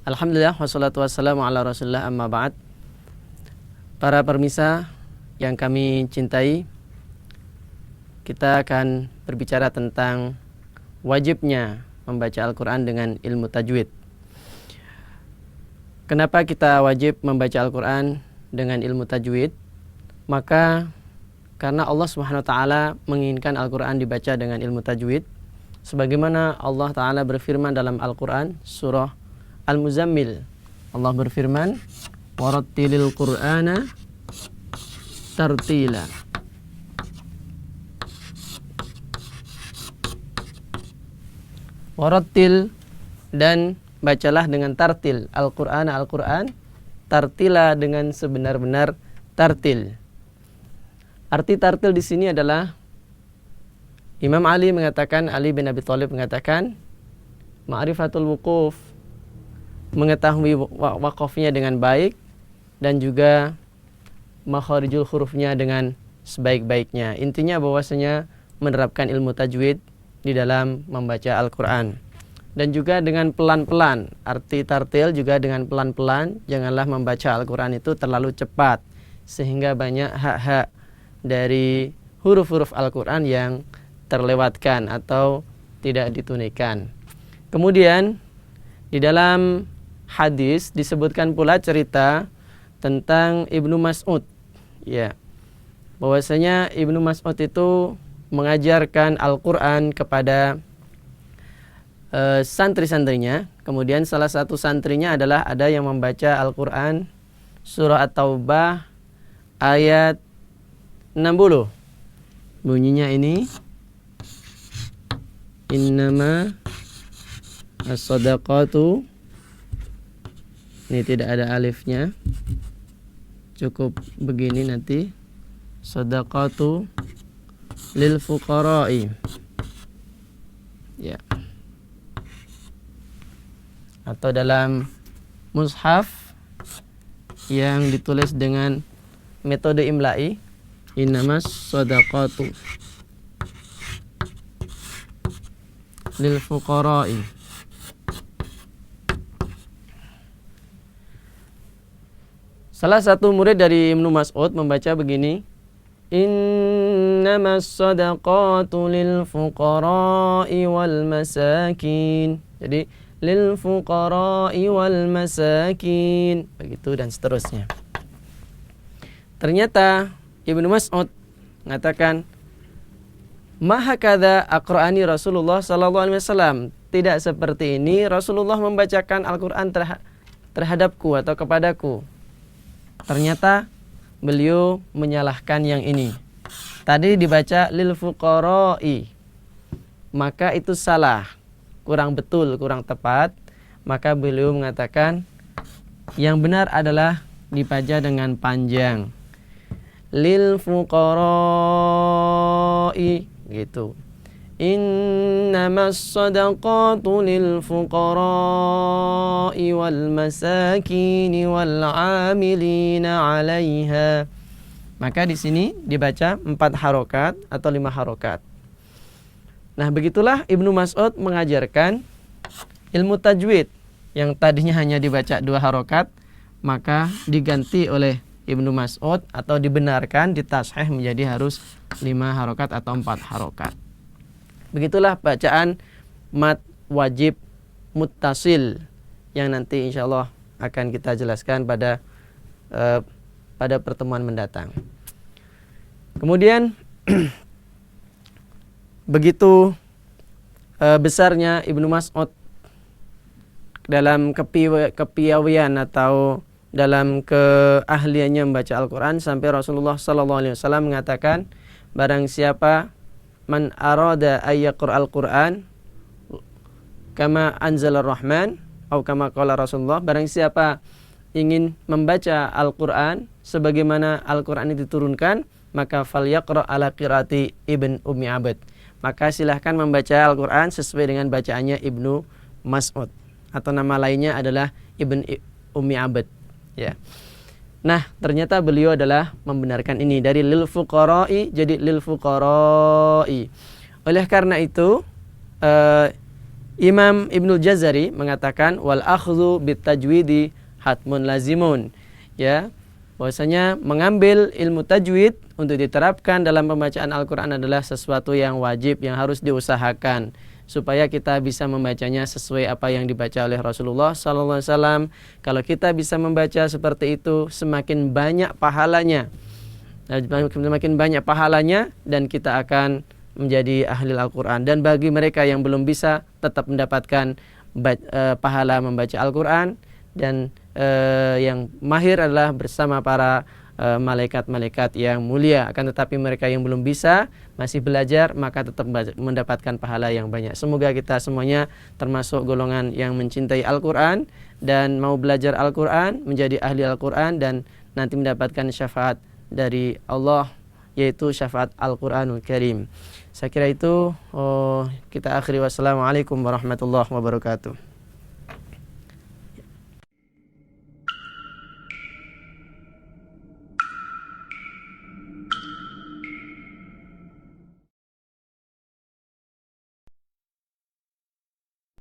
Alhamdulillah wassalatu wassalamu ala Rasulillah amma ba'd. Para permisa yang kami cintai, kita akan berbicara tentang wajibnya membaca Al-Quran dengan ilmu tajwid. Kenapa kita wajib membaca Al-Quran dengan ilmu tajwid? Maka karena Allah Subhanahu wa taala menginginkan Al-Quran dibaca dengan ilmu tajwid, sebagaimana Allah taala berfirman dalam Al-Quran surah Al-Muzammil. Allah berfirman, "Warattilil Qur'ana tartila." Warattil, dan bacalah dengan tartil Al-Qur'an tartila, dengan sebenar-benar tartil. Arti tartil di sini adalah Imam Ali bin Abi Thalib mengatakan ma'rifatul wuquf, mengetahui wakafnya dengan baik, dan juga makharijul hurufnya dengan sebaik-baiknya. Intinya bahwasanya menerapkan ilmu tajwid di dalam membaca Al-Quran. Dan juga dengan pelan-pelan. Arti tartil juga dengan pelan-pelan. Janganlah membaca Al-Quran itu terlalu cepat, sehingga banyak hak-hak dari huruf-huruf Al-Quran yang terlewatkan atau tidak ditunaikan. Kemudian di dalam hadis disebutkan pula cerita tentang Ibnu Mas'ud, ya, bahwasanya Ibnu Mas'ud itu mengajarkan Al-Quran kepada santri-santrinya. Kemudian salah satu santrinya adalah ada yang membaca Al-Quran surah At-Taubah ayat 60. Bunyinya ini, innama as-sadaqatu, ini tidak ada alifnya, cukup begini nanti, sadaqatu lil fuqara'i, ya. Atau dalam mushaf yang ditulis dengan metode imla'i, innamas sadaqatu lil fuqara'i. Salah satu murid dari Ibnu Mas'ud membaca begini, innamas sadaqatu lil fuqara'i wal masakin. Jadi lil fuqara'i wal masakin, begitu dan seterusnya. Ternyata Ibnu Mas'ud mengatakan, mahakadha aqra'ani Rasulullah sallallahu alaihi wasallam. Tidak seperti ini Rasulullah membacakan Al-Quran terhadapku atau kepadaku. Ternyata beliau menyalahkan yang ini. Tadi dibaca lil fuqara'i, maka itu salah, kurang betul, kurang tepat. Maka beliau mengatakan yang benar adalah dibaca dengan panjang, lil fuqara'i, gitu. Innamas sadaqatu lil fuqara'i wal masakini wal 'amilina 'alaiha. Maka di sini dibaca 4 harokat atau 5 harokat. Nah, begitulah Ibnu Mas'ud mengajarkan ilmu tajwid yang tadinya hanya dibaca 2 harokat, maka diganti oleh Ibnu Mas'ud atau dibenarkan, ditashih menjadi harus 5 harokat atau 4 harokat. Begitulah bacaan mat wajib muttasil yang nanti insyaallah akan kita jelaskan pada pertemuan mendatang. Kemudian begitu besarnya Ibnu Mas'ud dalam kepiawaian atau dalam keahliannya membaca Al-Quran, sampai Rasulullah SAW mengatakan, barang siapa man arada ayyaqra'al Qur'an kama anzalar rahman, atau kama qala Rasulullah, barang siapa ingin membaca Al-Quran sebagaimana Al-Quran itu diturunkan, maka falyaqra' ala qiraati Ibn Ummi Abd, maka silahkan membaca Al-Quran sesuai dengan bacaannya Ibnu Mas'ud, atau nama lainnya adalah Ibn Ummi Abd, ya. Nah, ternyata beliau adalah membenarkan ini, dari lil fuqara'i jadi lil fuqara'i. Oleh karena itu Imam Ibnul Jazari mengatakan wal akhdhu bit tajwidi hatmun lazimun, ya, bahwasanya mengambil ilmu tajwid untuk diterapkan dalam pembacaan Al-Qur'an adalah sesuatu yang wajib, yang harus diusahakan supaya kita bisa membacanya sesuai apa yang dibaca oleh Rasulullah SAW. Kalau kita bisa membaca seperti itu, semakin banyak pahalanya, semakin banyak pahalanya, dan kita akan menjadi ahli Al-Quran. Dan bagi mereka yang belum bisa, tetap mendapatkan pahala membaca Al-Quran. Dan yang mahir adalah bersama para malaikat-malaikat yang mulia. Akan tetapi mereka yang belum bisa, masih belajar, maka tetap mendapatkan pahala yang banyak. Semoga kita semuanya termasuk golongan yang mencintai Al-Quran dan mau belajar Al-Quran, menjadi ahli Al-Quran, dan nanti mendapatkan syafaat dari Allah, yaitu syafaat Al-Quranul Karim. Saya kira itu kita akhiri. Wassalamualaikum warahmatullahi wabarakatuh.